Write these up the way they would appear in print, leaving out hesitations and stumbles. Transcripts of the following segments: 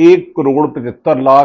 1,75,00,000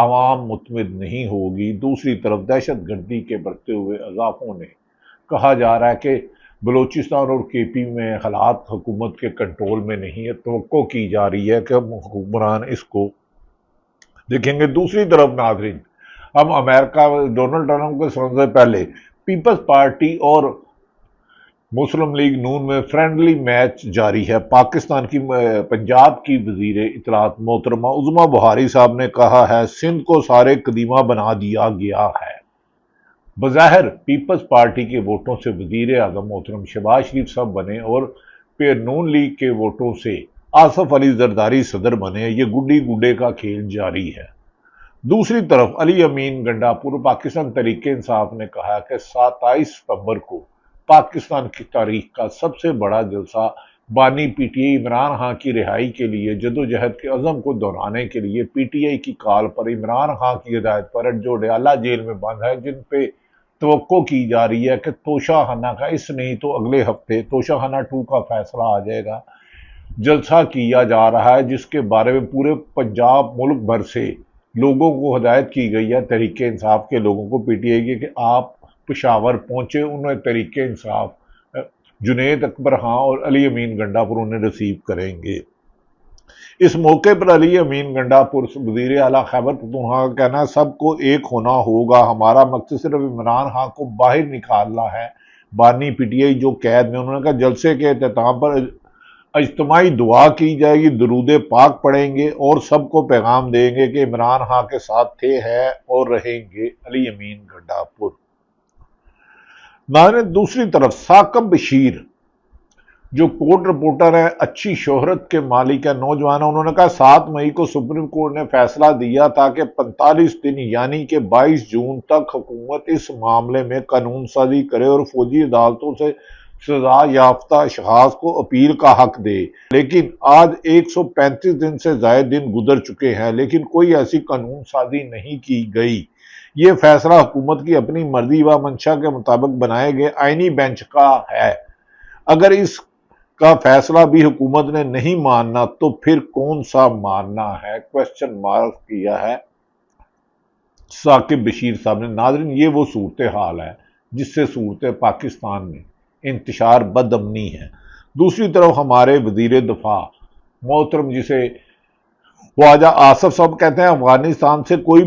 عوام مطمئن نہیں ہوگی۔ دوسری طرف دہشت گردی کے بڑھتے ہوئے اضافوں نے کہا جا رہا ہے کہ بلوچستان اور کے پی میں حالات حکومت کے کنٹرول میں نہیں ہے، توقع کی جا رہی ہے کہ حکمران اس کو دیکھیں گے۔ دوسری طرف ناظرین، ہم امریکہ ڈونلڈ ٹرمپ کے سفر سے پہلے پیپلز پارٹی اور مسلم لیگ نون میں فرینڈلی میچ جاری ہے۔ پاکستان کی پنجاب کی وزیر اطلاعات محترمہ عظمیٰ بہاری صاحب نے کہا ہے سندھ کو سارے قدیمہ بنا دیا گیا ہے۔ بظاہر پیپلز پارٹی کے ووٹوں سے وزیر اعظم محترم شہباز شریف صاحب بنے اور پھر نون لیگ کے ووٹوں سے آصف علی زرداری صدر بنے، یہ گڈی گڈے کا کھیل جاری ہے۔ دوسری طرف علی امین گنڈاپور پاکستان تحریک انصاف نے کہا کہ 27 ستمبر کو پاکستان کی تاریخ کا سب سے بڑا جلسہ بانی P T I Imran Khan کی رہائی کے لیے جدوجہد کے عزم کو دہرانے کے لیے پی ٹی آئی کی کال پر عمران خان کی ہدایت پر جو ڈیالہ جیل میں بند ہے، جن پہ توقع کی جا رہی ہے کہ توشہ خانہ کا اس نہیں تو اگلے ہفتے توشہ خانہ 2 کا فیصلہ آ جائے گا، جلسہ کیا جا رہا ہے، جس کے بارے میں پورے پنجاب ملک بھر سے لوگوں کو ہدایت کی گئی ہے، تحریک انصاف کے لوگوں کو، پی ٹی آئی کی، کہ آپ پشاور پہنچے، انہیں تحریک انصاف جنید اکبر خان اور علی امین گنڈاپور انہیں ریسیو کریں گے۔ اس موقع پر علی امین گنڈاپور وزیر اعلیٰ خیبر پختونخوا کا کہنا ہے سب کو ایک ہونا ہوگا، ہمارا مقصد صرف عمران خان کو باہر نکالنا ہے۔ بانی پی ٹی آئی جو قید میں، انہوں نے کہا جلسے کے اختتام پر اجتماعی دعا کی جائے گی، درود پاک پڑھیں گے اور سب کو پیغام دیں گے کہ عمران خان کے ساتھ تھے، ہیں اور رہیں گے۔ علی امین گنڈاپور۔ ناظرین، دوسری طرف ثاقب بشیر جو کورٹ رپورٹر ہے، اچھی شہرت کے مالک ہے، نوجوان ہے، انہوں نے کہا 7 مئی کو سپریم کورٹ نے فیصلہ دیا تھا کہ 45 دن یعنی کہ 22 جون تک حکومت اس معاملے میں قانون سازی کرے اور فوجی عدالتوں سے سزا یافتہ اشخاص کو اپیل کا حق دے، لیکن آج 135 دن سے زائد دن گزر چکے ہیں لیکن کوئی ایسی قانون سازی نہیں کی گئی۔ یہ فیصلہ حکومت کی اپنی مرضی و منشا کے مطابق بنائے گئے آئینی بینچ کا ہے، اگر اس کا فیصلہ بھی حکومت نے نہیں ماننا تو پھر کون سا ماننا ہے، کوسچن مارک کیا ہے ثاقب بشیر صاحب نے۔ ناظرین، یہ وہ صورتحال ہے جس سے صورت پاکستان میں انتشار بد امنی ہے۔ دوسری طرف ہمارے وزیر دفاع محترم جسے خواجہ آصف صاحب کہتے ہیں افغانستان سے کوئی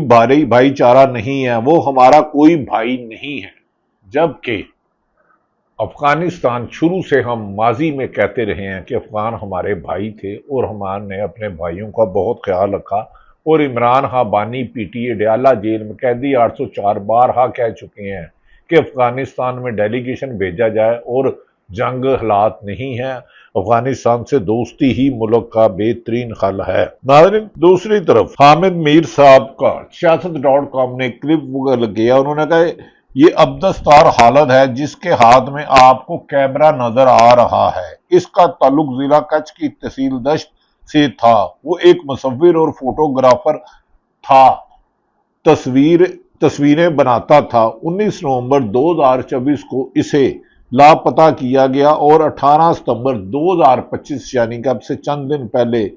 بھائی چارہ نہیں ہے، وہ ہمارا کوئی بھائی نہیں ہے، جبکہ افغانستان شروع سے ہم ماضی میں کہتے رہے ہیں کہ افغان ہمارے بھائی تھے اور ہم نے اپنے بھائیوں کا بہت خیال رکھا، اور عمران خان بانی پی ٹی اے ڈیالہ جیل میں قیدی 804 بارہا کہہ چکے ہیں کہ افغانستان میں ڈیلیگیشن بھیجا جائے اور جنگ حالات نہیں ہے، افغانستان سے دوستی ہی ملک کا بہترین حل ہے۔ ناظرین، دوسری طرف حامد میر صاحب کا سیاست.com نے کلپ لگیا، انہوں نے کہا یہ ابدستار حالت ہے جس کے ہاتھ میں آپ کو کیمرہ نظر آ رہا ہے، اس کا تعلق ضلع کچھ کی تحصیل دشت سے تھا، وہ ایک مصور اور فوٹوگرافر تھا، تصویریں بناتا تھا۔ 19 نومبر 2024 کو اسے لاپتہ کیا گیا اور 18 ستمبر 2025 یعنی کہ اب سے چند دن پہلے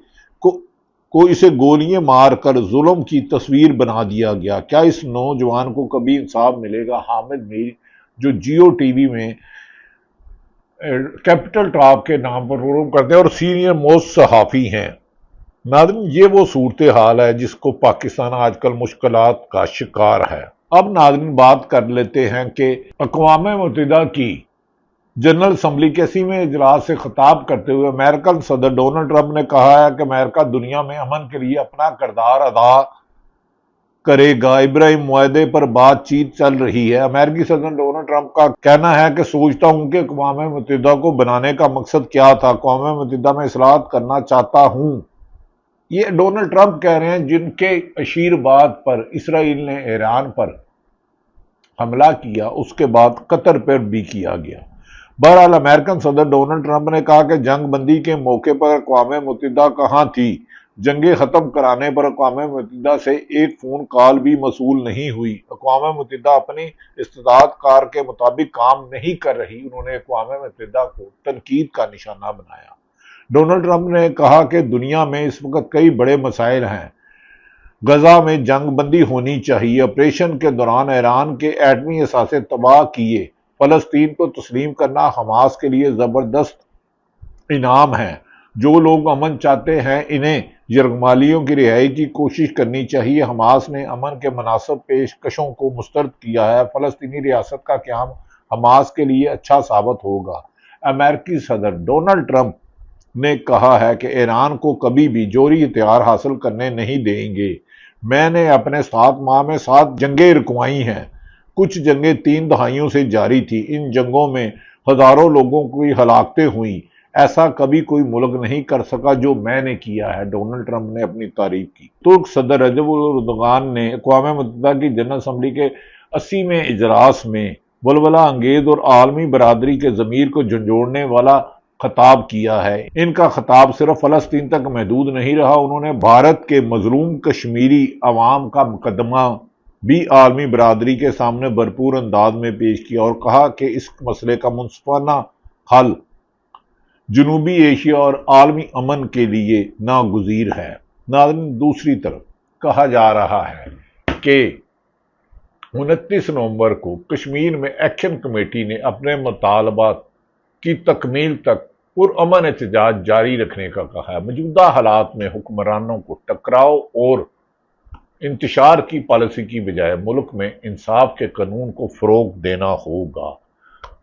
کو اسے گولیاں مار کر ظلم کی تصویر بنا دیا گیا۔ کیا اس نوجوان کو کبھی انصاف ملے گا؟ حامد میر جو جیو ٹی وی میں کیپٹل ٹاک کے نام پر پروگرام کرتے ہیں اور سینئر موسٹ صحافی ہیں۔ ناظرین، یہ وہ صورتحال ہے جس کو پاکستان آج کل مشکلات کا شکار ہے۔ اب ناظرین بات کر لیتے ہیں کہ اقوام متحدہ کی جنرل اسمبلی کے 80ویں اجلاس سے خطاب کرتے ہوئے امریکن صدر ڈونلڈ ٹرمپ نے کہا ہے کہ امریکہ دنیا میں امن کے لیے اپنا کردار ادا کرے گا۔ ابراہیم معاہدے پر بات چیت چل رہی ہے۔ امریکی صدر ڈونلڈ ٹرمپ کا کہنا ہے کہ سوچتا ہوں کہ اقوام متحدہ کو بنانے کا مقصد کیا تھا، اقوام متحدہ میں اصلاحات کرنا چاہتا ہوں۔ یہ ڈونلڈ ٹرمپ کہہ رہے ہیں جن کے اشیر بعد پر اسرائیل نے ایران پر حملہ کیا، اس کے بعد قطر پر بھی کیا گیا۔ بہرحال امریکن صدر ڈونلڈ ٹرمپ نے کہا کہ جنگ بندی کے موقع پر اقوام متحدہ کہاں تھی، جنگیں ختم کرانے پر اقوام متحدہ سے ایک فون کال بھی موصول نہیں ہوئی، اقوام متحدہ اپنی استطاعت کار کے مطابق کام نہیں کر رہی۔ انہوں نے اقوام متحدہ کو تنقید کا نشانہ بنایا۔ ڈونلڈ ٹرمپ نے کہا کہ دنیا میں اس وقت کئی بڑے مسائل ہیں، غزہ میں جنگ بندی ہونی چاہیے۔ آپریشن کے دوران ایران کے ایٹمی اثاثے تباہ کیے۔ فلسطین کو تسلیم کرنا حماس کے لیے زبردست انعام ہے۔ جو لوگ امن چاہتے ہیں انہیں یرغمالیوں کی رہائی کی کوشش کرنی چاہیے۔ حماس نے امن کے مناسب پیشکشوں کو مسترد کیا ہے۔ فلسطینی ریاست کا قیام حماس کے لیے اچھا ثابت ہوگا۔ امریکی صدر ڈونلڈ ٹرمپ نے کہا ہے کہ ایران کو کبھی بھی جوہری ہتھیار حاصل کرنے نہیں دیں گے۔ میں نے اپنے 7 ماہ میں 7 جنگیں رکوائی ہیں۔ کچھ جنگیں 3 دہائیوں سے جاری تھی۔ ان جنگوں میں ہزاروں لوگوں کی ہلاکتیں ہوئیں۔ ایسا کبھی کوئی ملک نہیں کر سکا جو میں نے کیا ہے، ڈونلڈ ٹرمپ نے اپنی تعریف کی۔ ترک صدر رجب اردوغان نے اقوام متحدہ کی جنرل اسمبلی کے 80ویں اجلاس میں ولولہ انگیز اور عالمی برادری کے ضمیر کو جھنجھوڑنے والا خطاب کیا ہے۔ ان کا خطاب صرف فلسطین تک محدود نہیں رہا، انہوں نے بھارت کے مظلوم کشمیری عوام کا مقدمہ بھی عالمی برادری کے سامنے بھرپور انداز میں پیش کیا اور کہا کہ اس مسئلے کا منصفانہ حل جنوبی ایشیا اور عالمی امن کے لیے ناگزیر ہے۔ ناظرین، دوسری طرف کہا جا رہا ہے کہ 29 نومبر کو کشمیر میں ایکشن کمیٹی نے اپنے مطالبات کی تکمیل تک پرامن احتجاج جاری رکھنے کا کہا ہے۔ موجودہ حالات میں حکمرانوں کو ٹکراؤ اور انتشار کی پالیسی کی بجائے ملک میں انصاف کے قانون کو فروغ دینا ہوگا۔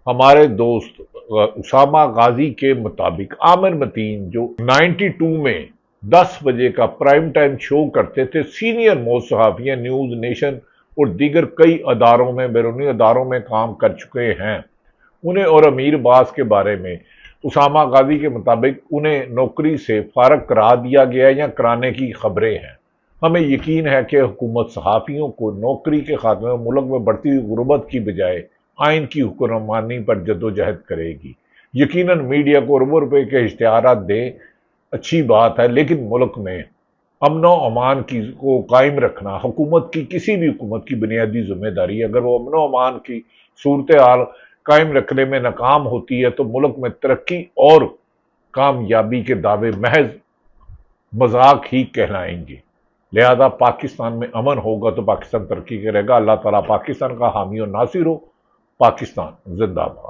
ہمارے دوست اسامہ غازی کے مطابق عامر متین جو 92 میں 10 بجے کا پرائم ٹائم شو کرتے تھے، سینئر موسٹ صحافی نیوز نیشن اور دیگر کئی اداروں میں، بیرونی اداروں میں کام کر چکے ہیں، انہیں اور امیر عباس کے بارے میں اسامہ غازی کے مطابق انہیں نوکری سے فارغ کرا دیا گیا یا کرانے کی خبریں ہیں۔ ہمیں یقین ہے کہ حکومت صحافیوں کو نوکری کے خاتمے میں ملک میں بڑھتی ہوئی غربت کی بجائے آئین کی حکمرانی پر جدوجہد کرے گی۔ یقیناً میڈیا کو اربوں روپے کے اشتہارات دے، اچھی بات ہے، لیکن ملک میں امن و امان کو قائم رکھنا حکومت کی، کسی بھی حکومت کی بنیادی ذمہ داری ہے۔ اگر وہ امن و امان کی صورتحال قائم رکھنے میں ناکام ہوتی ہے تو ملک میں ترقی اور کامیابی کے دعوے محض مذاق ہی کہلائیں گے۔ لہذا پاکستان میں امن ہوگا تو پاکستان ترقی کرے گا۔ اللہ تعالیٰ پاکستان کا حامی و ناصر ہو۔ پاکستان زندہ باد۔